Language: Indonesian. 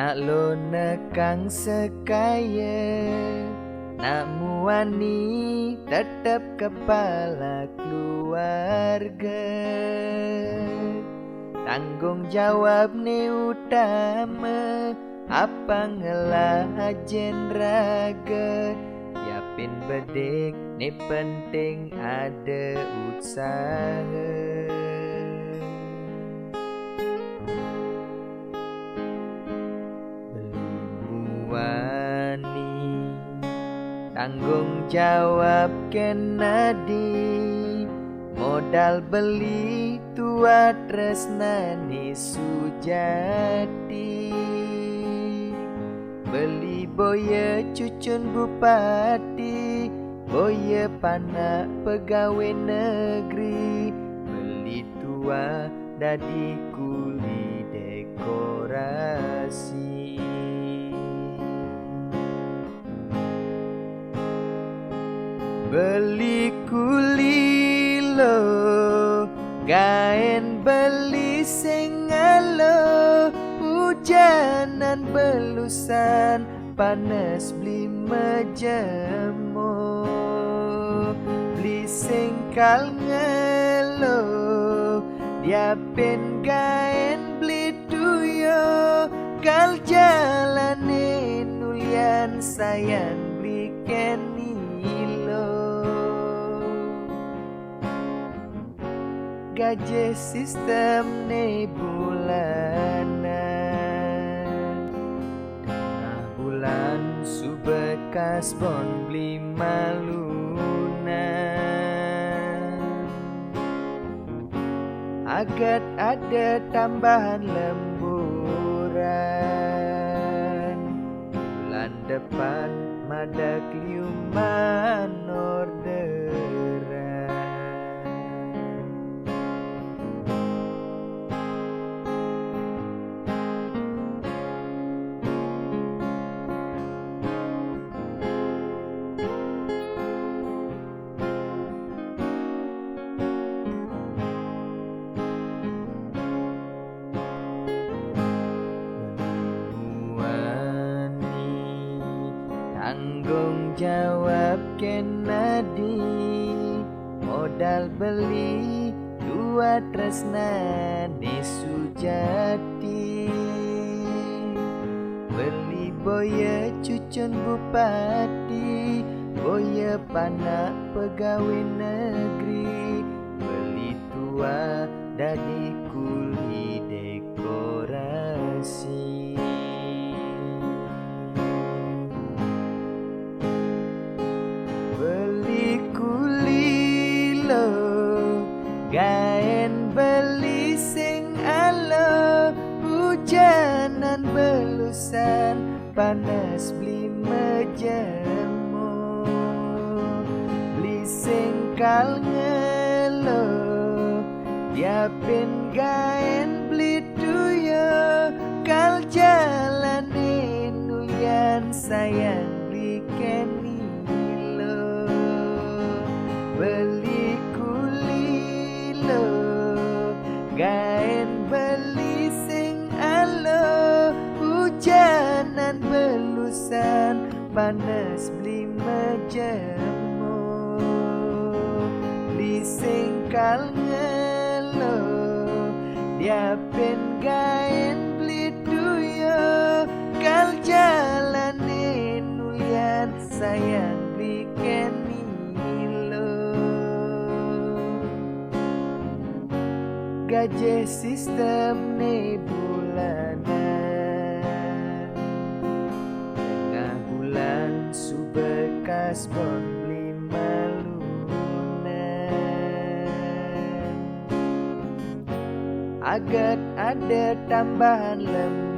nak lo nekang sekaya, nak muani tetap kepala keluarga. Tanggung jawab ni utama, apa ngelah raga. Yapin bedik ni penting ada usaha. Wani tanggung jawab kenadi, modal beli tua tresnani sujati. Beli boya cucun bupati, boya panak pegawai negeri. Beli tua dadi kuli dekorasi. Beli kuli lo, gaen beli sengalo. Hujanan belusan, panas beli majemo. Beli sengkal ngelo, diapin gaen beli tuyo. Kal jalane nulian sayang beli kenilo. Gaji sistem ne bulanan, tengah bulan subekas bon beli malunan. Agat ada tambahan lemburan, bulan depan madak liuman orderan. Tanggung jawab kenadi, modal beli dua tresnani sujati. Beli boya cucun bupati, boya panak pegawai negeri. Beli tua dadi kuli dekorasi. Gaen beli sing alo, hujanan belusan, panas beli majemo. Beli singkal ngelo, diapin gaen beli tuyo. Kal jalane nulian sayang beli kenilo. Beli gaen beli sing alo, hujanan belusan, panas beli majemo. Beli singkal ngelo, diapin gaen beli tuyo. Kal jalane nulian sayang beli kenilo. Gaji sistem ne bulanan, tengah bulan subekas bon beli malunan. Agat ada tambahan lembu